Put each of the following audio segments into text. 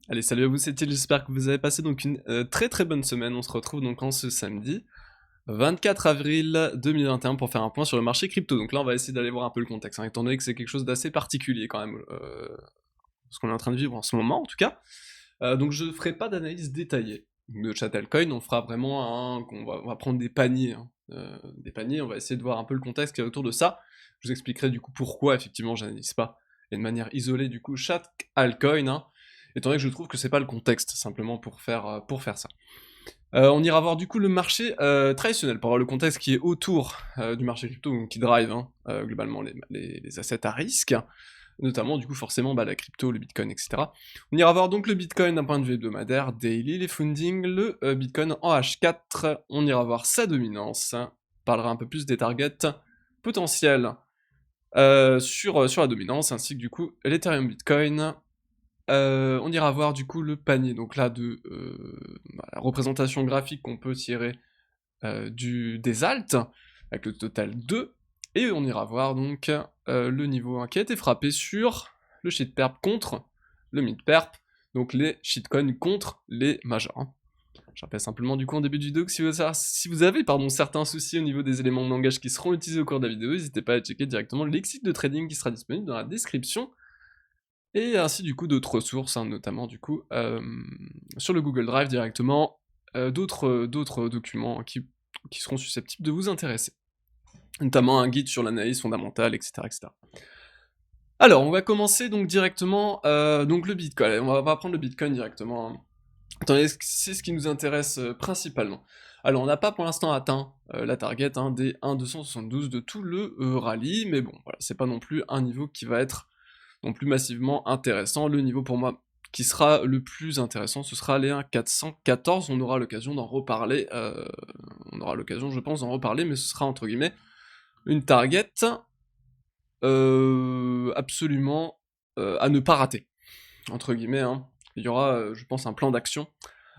Allez, salut à vous, c'est Thiel, j'espère que vous avez passé donc une très très bonne semaine. On se retrouve donc en ce samedi 24 avril 2021 pour faire un point sur le marché crypto. Donc là, on va essayer d'aller voir un peu le contexte, hein, étant donné que c'est quelque chose d'assez particulier quand même, ce qu'on est en train de vivre en ce moment en tout cas. Donc je ne ferai pas d'analyse détaillée de Chattelcoin, on fera vraiment on va prendre des paniers, hein, on va essayer de voir un peu le contexte qu'il y a autour de ça. Je vous expliquerai du coup pourquoi effectivement j'analyse pas, et de manière isolée du coup chaque altcoin, hein, étant donné que je trouve que c'est pas le contexte simplement pour faire ça. On ira voir du coup le marché traditionnel, pour avoir le contexte qui est autour du marché crypto, donc qui drive, hein, globalement les assets à risque, notamment du coup forcément la crypto, le bitcoin, etc. On ira voir donc le bitcoin d'un point de vue hebdomadaire, daily, les fundings, le bitcoin en H4, on ira voir sa dominance, on parlera un peu plus des targets potentiels sur la dominance, ainsi que du coup l'Ethereum Bitcoin. On ira voir du coup le panier, donc là la représentation graphique qu'on peut tirer des alts, avec le total 2, et on ira voir donc le niveau 1 qui a été frappé sur le shit perp contre le mid perp, donc les shitcoins contre les majors, hein. Je rappelle simplement du coup en début de vidéo que si vous avez certains soucis au niveau des éléments de langage qui seront utilisés au cours de la vidéo, n'hésitez pas à checker directement le lexique de trading qui sera disponible dans la description, et ainsi du coup d'autres ressources, hein, notamment du coup sur le Google Drive directement, d'autres documents qui seront susceptibles de vous intéresser, notamment un guide sur l'analyse fondamentale, etc., etc. Alors, on va commencer donc directement, donc le Bitcoin. On va prendre le Bitcoin directement, hein. Attendez, c'est ce qui nous intéresse principalement. Alors, on n'a pas pour l'instant atteint la target, hein, des 1,272 de tout le rallye, mais bon, voilà, c'est pas non plus un niveau qui va être non plus massivement intéressant. Le niveau pour moi qui sera le plus intéressant, ce sera les 1,414. On aura l'occasion d'en reparler, je pense, d'en reparler, mais ce sera entre guillemets une target absolument à ne pas rater, entre guillemets, hein. Il y aura, je pense, un plan d'action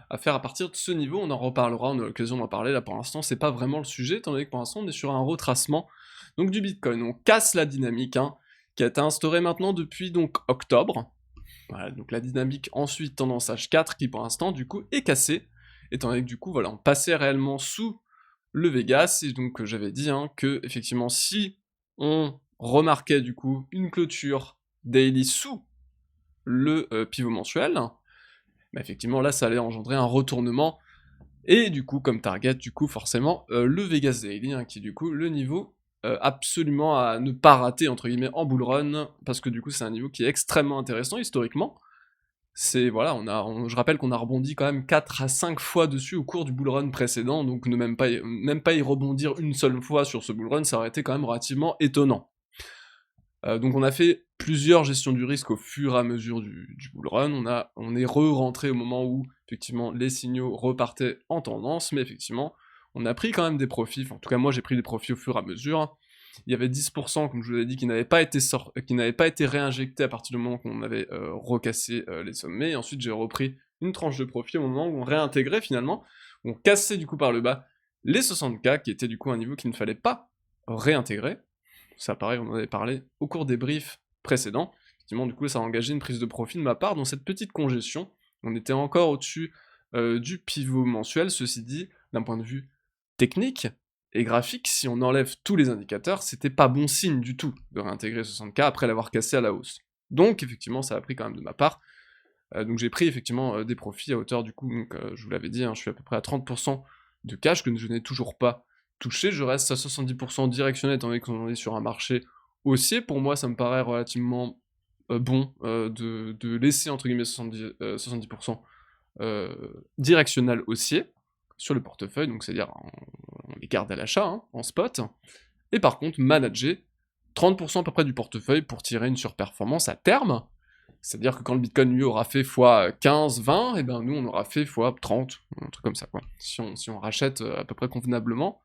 à faire à partir de ce niveau, on en reparlera, on a l'occasion d'en parler, là pour l'instant c'est pas vraiment le sujet, étant donné que pour l'instant on est sur un retracement donc du Bitcoin, on casse la dynamique, hein, qui a été instaurée maintenant depuis donc octobre, voilà, donc la dynamique ensuite tendance H4 qui pour l'instant du coup est cassée, étant donné que du coup voilà, on passait réellement sous le Vegas, et donc j'avais dit, hein, que effectivement si on remarquait du coup une clôture daily sous le pivot mensuel, bah effectivement là ça allait engendrer un retournement, et du coup comme target du coup forcément le Vegas Daily, hein, qui est du coup le niveau absolument à ne pas rater entre guillemets en bull run, parce que du coup c'est un niveau qui est extrêmement intéressant historiquement. C'est voilà, je rappelle qu'on a rebondi quand même 4 à 5 fois dessus au cours du bull run précédent, donc ne même pas y rebondir une seule fois sur ce bull run, ça aurait été quand même relativement étonnant. Donc on a fait plusieurs gestions du risque au fur et à mesure du bull run, on est re-rentré au moment où, effectivement, les signaux repartaient en tendance, mais effectivement, on a pris quand même des profits, enfin, en tout cas moi j'ai pris des profits au fur et à mesure. Il y avait 10%, comme je vous l'ai dit, qui n'avaient pas été réinjectés à partir du moment qu'on avait recassé les sommets, et ensuite j'ai repris une tranche de profit au moment où on réintégrait finalement, on cassait du coup par le bas les 60K, qui était du coup un niveau qu'il ne fallait pas réintégrer. Ça pareil, on en avait parlé au cours des briefs précédents. Effectivement, du coup, ça a engagé une prise de profit de ma part dans cette petite congestion. On était encore au-dessus du pivot mensuel, ceci dit, d'un point de vue technique et graphique, si on enlève tous les indicateurs, c'était pas bon signe du tout de réintégrer 60K après l'avoir cassé à la hausse. Donc, effectivement, ça a pris quand même de ma part. Donc j'ai pris effectivement des profits à hauteur du coup, donc je vous l'avais dit, hein, je suis à peu près à 30% de cash que je n'ai toujours pas touché, je reste à 70% directionnel étant donné qu'on est sur un marché haussier. Pour moi ça me paraît relativement bon de laisser entre guillemets 70% directionnel haussier sur le portefeuille, donc c'est-à-dire on les garde à l'achat, hein, en spot, et par contre manager 30% à peu près du portefeuille pour tirer une surperformance à terme. C'est-à-dire que quand le Bitcoin lui aura fait x15, 20, et ben nous on aura fait x30, un truc comme ça quoi. Si on rachète à peu près convenablement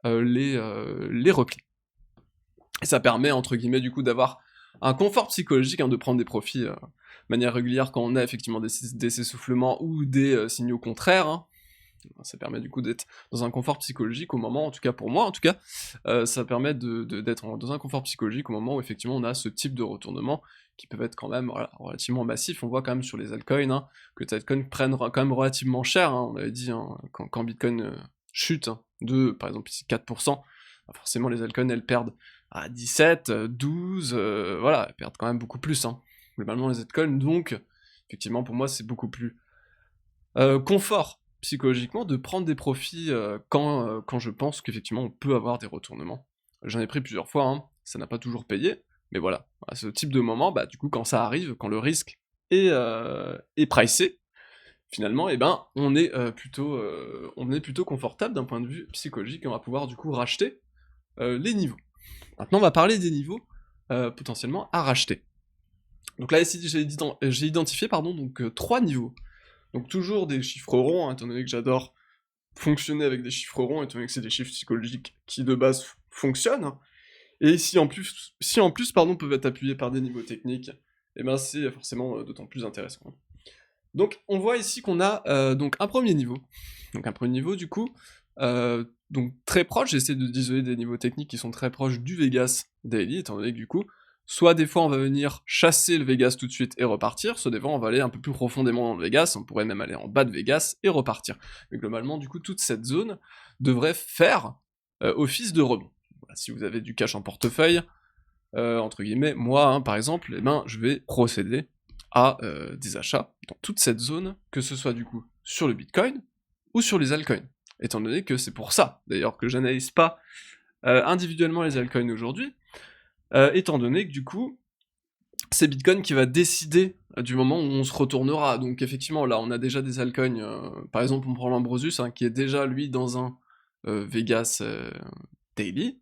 les replis. Et ça permet entre guillemets du coup d'avoir un confort psychologique, hein, de prendre des profits de manière régulière quand on a effectivement des essoufflements ou des signaux contraires, hein. Ça permet du coup d'être dans un confort psychologique au moment, en tout cas pour moi en tout cas, ça permet d'être dans un confort psychologique au moment où effectivement on a ce type de retournement qui peuvent être quand même, voilà, relativement massifs. On voit quand même sur les altcoins, hein, que les altcoins prennent quand même relativement cher, hein, on l'avait dit, hein, quand Bitcoin chute, hein, de, par exemple ici 4%, bah forcément les altcoins elles perdent à 17, 12, voilà, elles perdent quand même beaucoup plus, hein, globalement les altcoins, donc effectivement pour moi c'est beaucoup plus confort psychologiquement de prendre des profits quand je pense qu'effectivement on peut avoir des retournements. J'en ai pris plusieurs fois, hein, ça n'a pas toujours payé, mais voilà, à ce type de moment, bah du coup quand ça arrive, quand le risque est pricé, finalement, et ben on est plutôt confortable d'un point de vue psychologique et on va pouvoir du coup racheter les niveaux. Maintenant on va parler des niveaux potentiellement à racheter. Donc là ici j'ai identifié pardon, donc 3 niveaux. Donc toujours des chiffres ronds, hein, étant donné que j'adore fonctionner avec des chiffres ronds, étant donné que c'est des chiffres psychologiques qui de base fonctionnent. Et si en plus pardon, peuvent être appuyés par des niveaux techniques, et ben c'est forcément d'autant plus intéressant. Donc on voit ici qu'on a donc un premier niveau. Donc un premier niveau du coup, donc très proche, j'essaie d'isoler des niveaux techniques qui sont très proches du Vegas Daily, étant donné que du coup, soit des fois on va venir chasser le Vegas tout de suite et repartir, soit des fois on va aller un peu plus profondément dans le Vegas, on pourrait même aller en bas de Vegas et repartir. Mais globalement du coup toute cette zone devrait faire office de rebond. Voilà, si vous avez du cash en portefeuille, entre guillemets, moi hein, par exemple, eh ben, je vais procéder à des achats dans toute cette zone, que ce soit du coup sur le Bitcoin ou sur les altcoins. Étant donné que c'est pour ça, d'ailleurs, que j'analyse pas individuellement les altcoins aujourd'hui, étant donné que du coup, c'est Bitcoin qui va décider du moment où on se retournera. Donc effectivement, là, on a déjà des altcoins, par exemple, on prend l'Ambrosius, hein, qui est déjà, lui, dans un Vegas Daily.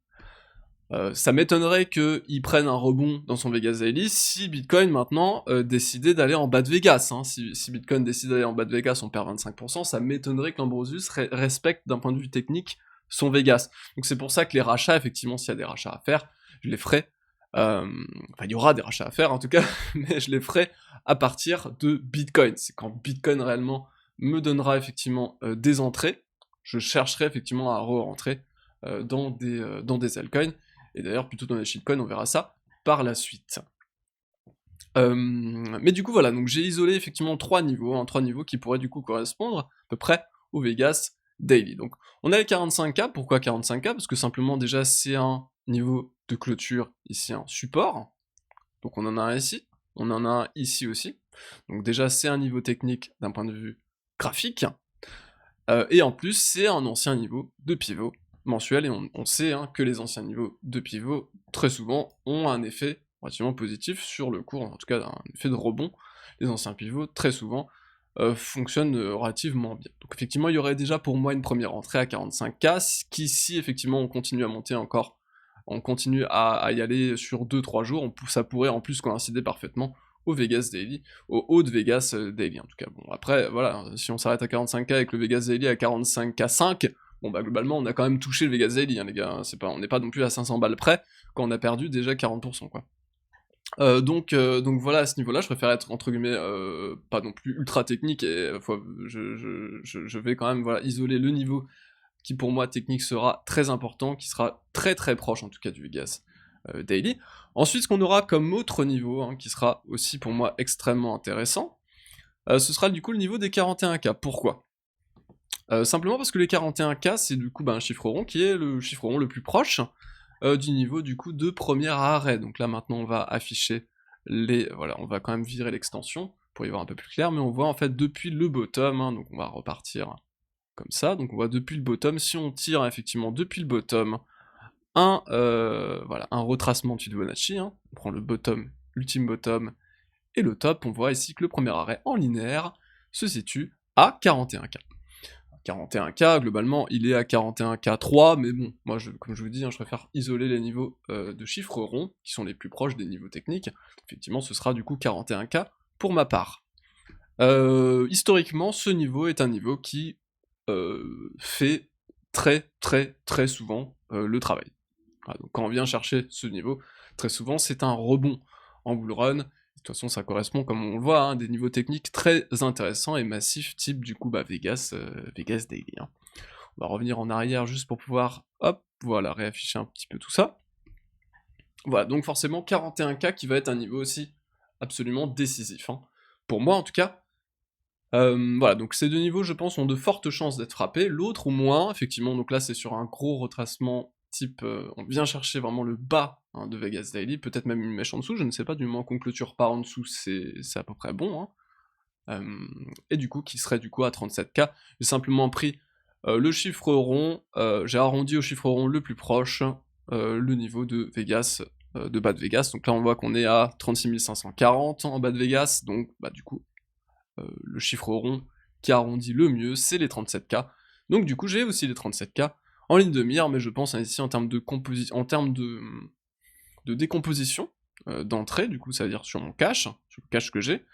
Ça m'étonnerait qu'ils prennent un rebond dans son Vegas Daily si Bitcoin maintenant décidait d'aller en bas de Vegas. Hein. Si Bitcoin décide d'aller en bas de Vegas, on perd 25%, ça m'étonnerait que l'Ambrosius respecte d'un point de vue technique son Vegas. Donc c'est pour ça que les rachats, effectivement, s'il y a des rachats à faire, je les ferai. Enfin, il y aura des rachats à faire en tout cas, mais je les ferai à partir de Bitcoin. C'est quand Bitcoin réellement me donnera effectivement des entrées, je chercherai effectivement à re-rentrer dans des altcoins. Et d'ailleurs, plutôt dans les shitcoins, on verra ça par la suite. Mais du coup, voilà, donc j'ai isolé effectivement 3 niveaux, hein, 3 niveaux qui pourraient du coup correspondre à peu près au Vegas Daily. Donc, on a les 45K, pourquoi 45K? Parce que simplement, déjà, c'est un niveau de clôture, ici un support, donc on en a un ici, on en a un ici aussi, donc déjà, c'est un niveau technique d'un point de vue graphique, et en plus, c'est un ancien niveau de pivot mensuel, et on sait hein, que les anciens niveaux de pivot, très souvent, ont un effet relativement positif sur le cours, en tout cas un effet de rebond. Les anciens pivots, très souvent, fonctionnent relativement bien. Donc effectivement, il y aurait déjà pour moi une première entrée à 45K, qui si effectivement on continue à monter encore, on continue à y aller sur 2-3 jours, ça pourrait en plus coïncider parfaitement au Vegas Daily, au haut de Vegas Daily en tout cas. Bon après, voilà, si on s'arrête à 45K avec le Vegas Daily à 45K5, bon bah globalement on a quand même touché le Vegas Daily, hein, les gars, on n'est pas non plus à 500 balles près, quand on a perdu déjà 40%, quoi. Donc voilà, à ce niveau-là, je préfère être entre guillemets pas non plus ultra technique, et je vais quand même voilà, isoler le niveau qui pour moi technique sera très important, qui sera très très proche en tout cas du Vegas Daily. Ensuite, ce qu'on aura comme autre niveau, hein, qui sera aussi pour moi extrêmement intéressant, ce sera du coup le niveau des 41K. Pourquoi? Simplement parce que les 41K, c'est du coup un chiffre rond qui est le chiffre rond le plus proche du niveau du coup de premier arrêt. Donc là maintenant on va afficher voilà, on va quand même virer l'extension pour y voir un peu plus clair, mais on voit en fait depuis le bottom, hein, donc on va repartir comme ça, donc on voit depuis le bottom, si on tire effectivement depuis le bottom, voilà, un retracement de Fibonacci, hein, on prend le bottom, l'ultime bottom, et le top, on voit ici que le premier arrêt en linéaire se situe à 41K. 41K, globalement, il est à 41K3, mais bon, moi, comme je vous dis, hein, je préfère isoler les niveaux de chiffres ronds, qui sont les plus proches des niveaux techniques. Effectivement, ce sera du coup 41K pour ma part. Historiquement, ce niveau est un niveau qui fait très très très souvent le travail. Voilà, donc quand on vient chercher ce niveau, très souvent, c'est un rebond en bull run, toute façon, ça correspond, comme on le voit, à des niveaux techniques très intéressants et massifs, type du coup Vegas, Vegas Daily, hein. On va revenir en arrière juste pour pouvoir, hop, voilà, réafficher un petit peu tout ça. Voilà, donc forcément 41K qui va être un niveau aussi absolument décisif, hein. Pour moi en tout cas. Voilà, donc ces deux niveaux, je pense, ont de fortes chances d'être frappés. L'autre ou moins, effectivement, donc là c'est sur un gros retracement type, on vient chercher vraiment le bas, hein, de Vegas Daily, peut-être même une mèche en dessous, je ne sais pas, du moment qu'on clôture pas en dessous, c'est à peu près bon, hein. Et du coup, qui serait du coup à 37K. J'ai simplement pris le chiffre rond, j'ai arrondi au chiffre rond le plus proche, le niveau de Vegas, de bas de Vegas. Donc là, on voit qu'on est à 36 540 en bas de Vegas, donc bah du coup, le chiffre rond qui arrondit le mieux, c'est les 37K. Donc du coup, j'ai aussi les 37K en ligne de mire, mais je pense ici en termes de décomposition, d'entrée, du coup, ça veut dire sur mon cache, sur le cache que j'ai,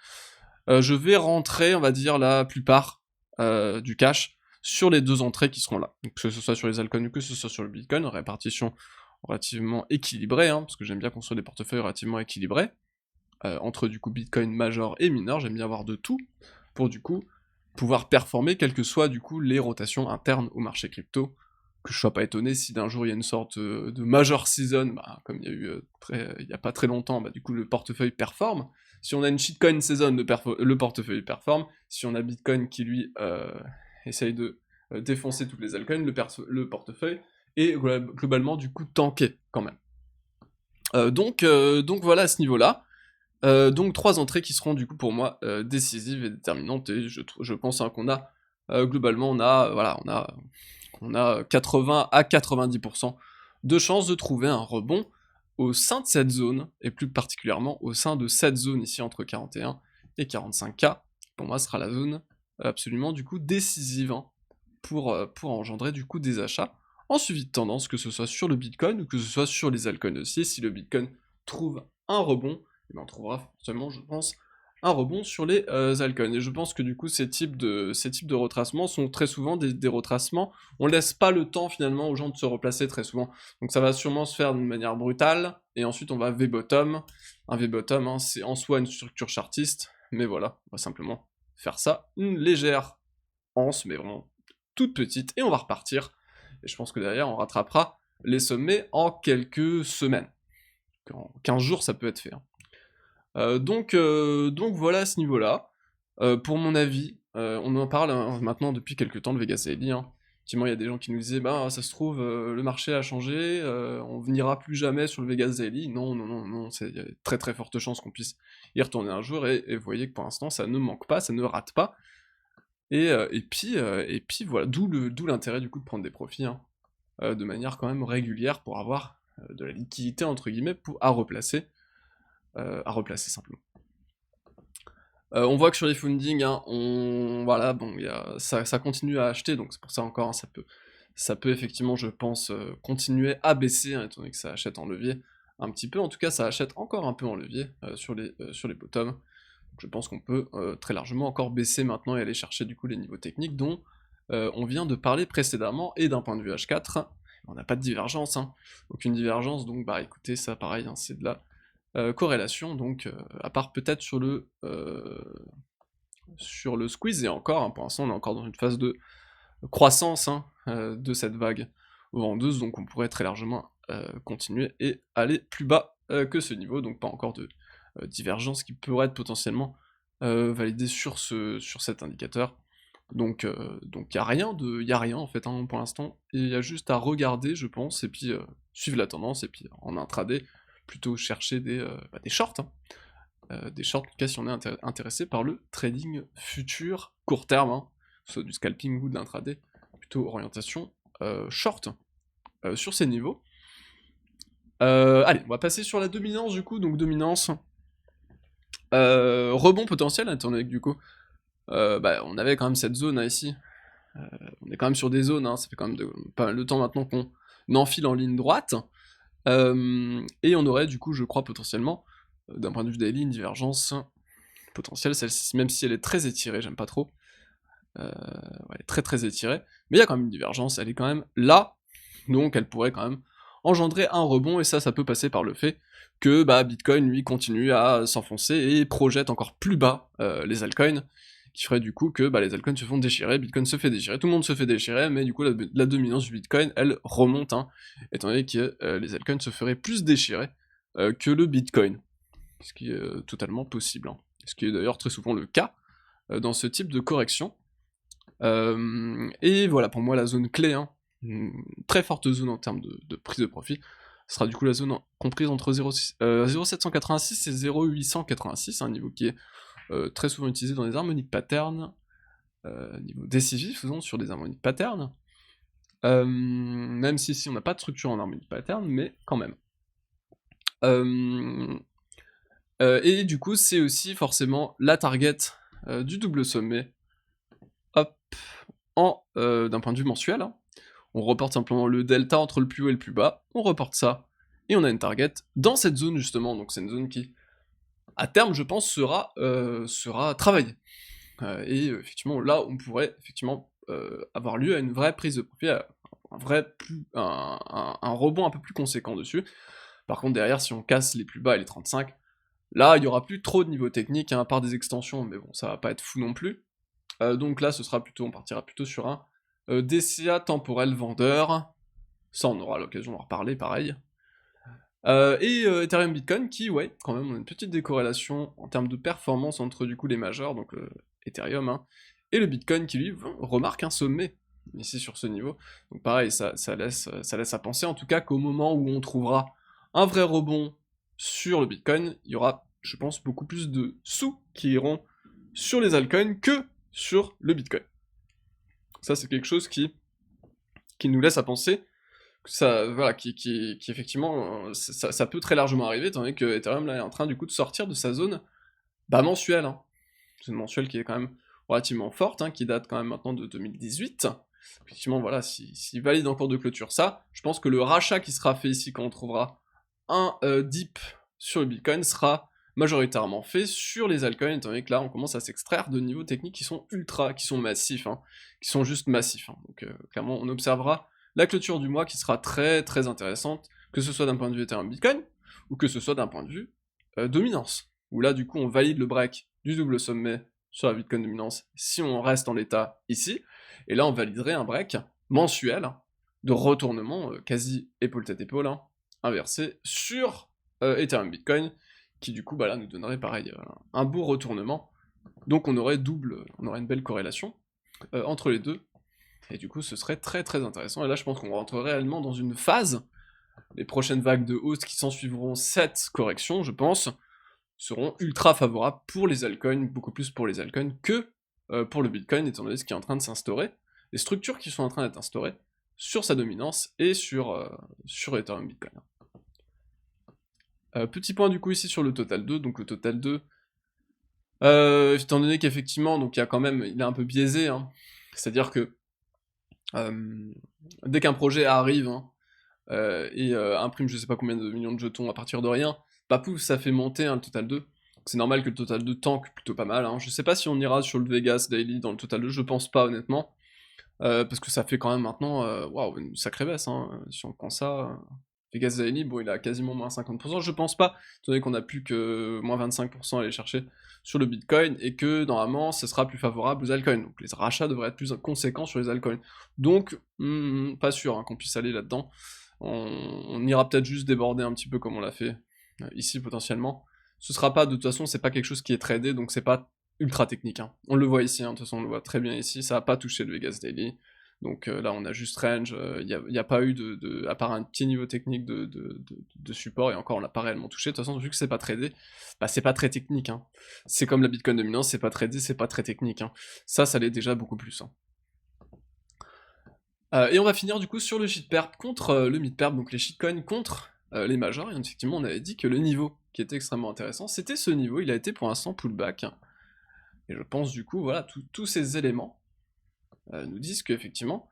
je vais rentrer, on va dire, la plupart du cash sur les deux entrées qui seront là. Donc, que ce soit sur les altcoins ou que ce soit sur le Bitcoin, répartition relativement équilibrée, hein, parce que j'aime bien construire des portefeuilles relativement équilibrés, entre du coup Bitcoin major et mineur, j'aime bien avoir de tout, pour du coup pouvoir performer, quelles que soient du coup les rotations internes au marché crypto, que je sois pas étonné si d'un jour il y a une sorte de major season, bah, comme il y a eu il y a pas très longtemps, bah, du coup le portefeuille performe. Si on a une shitcoin season, le portefeuille performe. Si on a Bitcoin qui lui essaye de défoncer toutes les altcoins, le portefeuille est globalement du coup tanké quand même. Donc voilà à ce niveau-là. Donc 3 entrées qui seront du coup pour moi décisives et déterminantes, et je pense, hein, qu'on a globalement on a 80 à 90% de chances de trouver un rebond au sein de cette zone, et plus particulièrement au sein de cette zone ici entre 41 et 45K. Pour moi, ce sera la zone absolument du coup décisive, hein, pour engendrer du coup des achats en suivi de tendance, que ce soit sur le Bitcoin ou que ce soit sur les altcoins aussi. Si le Bitcoin trouve un rebond, on trouvera forcément, je pense, un rebond sur les altcoins. Et je pense que du coup, ces types de retracements sont très souvent des retracements. On laisse pas le temps finalement aux gens de se replacer très souvent. Donc ça va sûrement se faire d'une manière brutale, et ensuite on va V-bottom. Un V-bottom, hein, c'est en soi une structure chartiste, mais voilà, on va simplement faire ça, une légère anse, mais vraiment toute petite, et on va repartir. Et je pense que derrière, on rattrapera les sommets en quelques semaines. En 15 jours, ça peut être fait, hein. Donc voilà à ce niveau-là. Pour mon avis, on en parle, hein, maintenant depuis quelques temps de Vegas Daily, hein. Effectivement, il y a des gens qui nous disaient, bah ça se trouve, le marché a changé, on n'ira plus jamais sur le Vegas Daily. Non, non, non, non, il y a de très très fortes chances qu'on puisse y retourner un jour, et vous voyez que pour l'instant, ça ne manque pas, ça ne rate pas. Et puis voilà, d'où l'intérêt du coup de prendre des profits, hein, de manière quand même régulière, pour avoir de la liquidité entre guillemets à replacer simplement. On voit que sur les fundings, hein, voilà, bon, ça continue à acheter, donc c'est pour ça encore, hein, ça peut effectivement, je pense, continuer à baisser, hein, étant donné que ça achète en levier un petit peu. En tout cas, ça achète encore un peu en levier sur les bottoms. Donc je pense qu'on peut très largement encore baisser maintenant et aller chercher du coup les niveaux techniques dont on vient de parler précédemment, et d'un point de vue H4, on n'a pas de divergence, hein, aucune divergence, donc bah écoutez, ça pareil, hein, c'est de la corrélation, donc à part peut-être sur le squeeze, et encore, hein, pour l'instant on est encore dans une phase de croissance, hein, de cette vague vendeuse, donc on pourrait très largement continuer et aller plus bas que ce niveau, donc pas encore de divergence qui pourrait être potentiellement validée sur cet indicateur. Donc y a rien en fait, hein, pour l'instant, et il y a juste à regarder, je pense, et puis suivre la tendance, et puis en intraday plutôt chercher des shorts, hein. Des shorts, en tout cas si on est intéressé par le trading futur court terme, hein, soit du scalping ou de l'intraday, plutôt orientation short sur ces niveaux. Allez, on va passer sur la dominance du coup, donc dominance, rebond potentiel, étant donné que du coup, on avait quand même cette zone, hein, ici, on est quand même sur des zones, hein, ça fait quand même pas mal de temps maintenant qu'on enfile en ligne droite, et on aurait du coup, je crois, potentiellement, d'un point de vue daily, une divergence potentielle, celle-ci, même si elle est très étirée, j'aime pas trop, elle est très très étirée, mais il y a quand même une divergence, elle est quand même là, donc elle pourrait quand même engendrer un rebond, et ça peut passer par le fait que Bitcoin, lui, continue à s'enfoncer et projette encore plus bas les altcoins, qui ferait du coup que les altcoins se font déchirer, Bitcoin se fait déchirer, tout le monde se fait déchirer, mais du coup la dominance du Bitcoin, elle remonte, hein, étant donné que les altcoins se feraient plus déchirer que le Bitcoin, ce qui est totalement possible, hein. Ce qui est d'ailleurs très souvent le cas dans ce type de correction. Et voilà, pour moi, la zone clé, hein, une très forte zone en termes de prise de profit, sera du coup la zone comprise entre 0,786 et 0,886, un niveau qui est très souvent utilisé dans les harmonic patterns, niveau décisif, faisons sur des harmonic patterns, même si ici on n'a pas de structure en harmonic pattern, mais quand même. Et du coup, c'est aussi forcément la target du double sommet, hop, d'un point de vue mensuel, hein. On reporte simplement le delta entre le plus haut et le plus bas, on reporte ça, et on a une target dans cette zone justement, donc c'est une zone qui, à terme, je pense, sera travaillée. Et effectivement, là, on pourrait effectivement avoir lieu à une vraie prise de profit, à un rebond un peu plus conséquent dessus. Par contre, derrière, si on casse les plus bas et les 35, là, il y aura plus trop de niveau technique, hein, à part des extensions, mais bon, ça va pas être fou non plus. Donc là, on partira plutôt sur un DCA temporel vendeur. Ça, on aura l'occasion d'en reparler, pareil. Et Ethereum Bitcoin qui, ouais, quand même, on a une petite décorrélation en termes de performance entre du coup les majors, donc Ethereum, hein, et le Bitcoin qui lui remarque un sommet ici sur ce niveau. Donc pareil, ça laisse à penser en tout cas qu'au moment où on trouvera un vrai rebond sur le Bitcoin, il y aura, je pense, beaucoup plus de sous qui iront sur les altcoins que sur le Bitcoin. Ça, c'est quelque chose qui nous laisse à penser que ça, voilà, qui effectivement, ça peut très largement arriver, étant donné que Ethereum là est en train du coup de sortir de sa zone mensuelle, hein. C'est une mensuelle qui est quand même relativement forte, hein, qui date quand même maintenant de 2018. Effectivement, voilà, s'il valide en cours de clôture ça, je pense que le rachat qui sera fait ici quand on trouvera un dip sur le Bitcoin sera majoritairement fait sur les altcoins, étant donné que là on commence à s'extraire de niveaux techniques qui sont massifs, hein, qui sont juste massifs, hein. Donc clairement on observera la clôture du mois qui sera très très intéressante, que ce soit d'un point de vue Ethereum Bitcoin, ou que ce soit d'un point de vue dominance, où là du coup on valide le break du double sommet sur la Bitcoin dominance si on reste en l'état ici, et là on validerait un break mensuel de retournement quasi épaule-tête-épaule, hein, inversé sur Ethereum Bitcoin, qui du coup là nous donnerait pareil un beau retournement, donc on aurait une belle corrélation entre les deux, et du coup ce serait très très intéressant, et là je pense qu'on rentre réellement dans une phase, les prochaines vagues de hausse qui s'ensuivront cette correction, je pense, seront ultra favorables pour les altcoins, beaucoup plus pour les altcoins que pour le Bitcoin, étant donné ce qui est en train de s'instaurer, les structures qui sont en train d'être instaurées sur sa dominance et sur Ethereum Bitcoin. Petit point du coup ici sur le total 2, donc le total 2, étant donné qu'effectivement, donc il est un peu biaisé, hein, c'est-à-dire que dès qu'un projet arrive, hein, et imprime je sais pas combien de millions de jetons à partir de rien, pouf, ça fait monter, hein, le total 2. C'est normal que le total 2 tank plutôt pas mal, hein. Je sais pas si on ira sur le Vegas Daily dans le total 2, je pense pas honnêtement, parce que ça fait quand même maintenant, waouh, une sacrée baisse, hein, si on prend ça. Vegas Daily, bon, il a quasiment moins 50%, je pense pas, étant donné qu'on a plus que moins 25% à aller chercher sur le Bitcoin, et que normalement, ce sera plus favorable aux altcoins, donc les rachats devraient être plus conséquents sur les altcoins. Donc, pas sûr, hein, qu'on puisse aller là-dedans. On ira peut-être juste déborder un petit peu comme on l'a fait ici potentiellement. Ce sera pas, de toute façon, c'est pas quelque chose qui est tradé, donc c'est pas ultra technique, hein. On le voit ici, hein, de toute façon on le voit très bien ici, ça a pas touché le Vegas Daily. Donc là on a juste range, il n'y a pas eu à part un petit niveau technique de support, et encore on l'a pas réellement touché, de toute façon vu que c'est pas tradé, c'est pas très technique, hein. C'est comme la Bitcoin dominance, c'est pas tradé, c'est pas très technique, hein. Ça l'est déjà beaucoup plus, hein. Et on va finir du coup sur le shitperp contre le midperp, donc les shitcoins contre les majors, et effectivement on avait dit que le niveau qui était extrêmement intéressant, c'était ce niveau, il a été pour l'instant pullback, et je pense du coup, voilà, tous ces éléments nous disent qu'effectivement,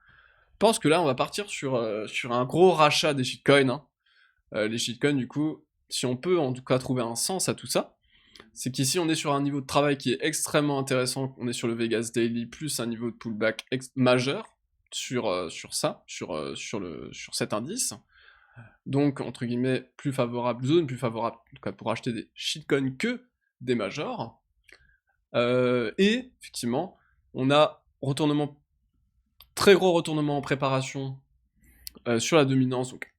je pense que là on va partir sur un gros rachat des shitcoins, hein. Les shitcoins du coup, si on peut en tout cas trouver un sens à tout ça, c'est qu'ici on est sur un niveau de travail qui est extrêmement intéressant, on est sur le Vegas Daily, plus un niveau de pullback majeur sur cet indice, Donc, entre guillemets, plus favorable, zone plus favorable, en tout cas pour acheter des shitcoins que des majors. Et, effectivement, on a très gros retournement en préparation sur la dominance, donc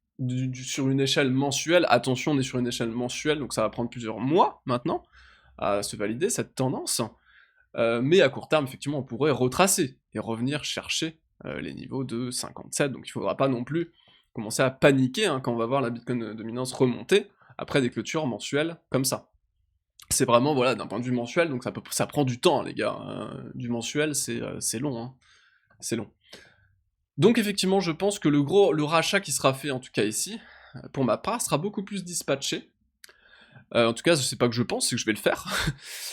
sur une échelle mensuelle. Attention, on est sur une échelle mensuelle, donc ça va prendre plusieurs mois maintenant à se valider cette tendance. Mais à court terme, effectivement, on pourrait retracer et revenir chercher les niveaux de 57, donc il faudra pas non plus commencer à paniquer hein, quand on va voir la Bitcoin dominance remonter après des clôtures mensuelles comme ça. C'est vraiment, voilà, d'un point de vue mensuel, donc ça prend du temps, les gars. Du mensuel, c'est long, hein. C'est long. Donc effectivement, je pense que le rachat qui sera fait, en tout cas ici, pour ma part, sera beaucoup plus dispatché. En tout cas, c'est pas que je pense, c'est que je vais le faire.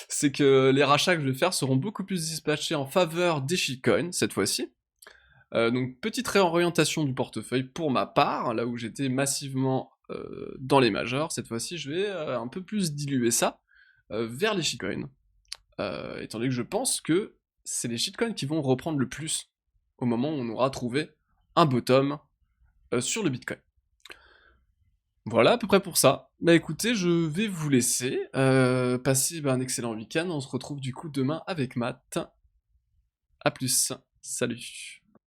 C'est que les rachats que je vais faire seront beaucoup plus dispatchés en faveur des shitcoins, cette fois-ci. Donc petite réorientation du portefeuille pour ma part, là où j'étais massivement dans les majors, cette fois-ci je vais un peu plus diluer ça vers les shitcoins. Étant donné que je pense que c'est les shitcoins qui vont reprendre le plus au moment où on aura trouvé un bottom sur le Bitcoin. Voilà à peu près pour ça. Bah écoutez, je vais vous laisser. Passez un excellent week-end. On se retrouve du coup demain avec Matt. A plus. Salut.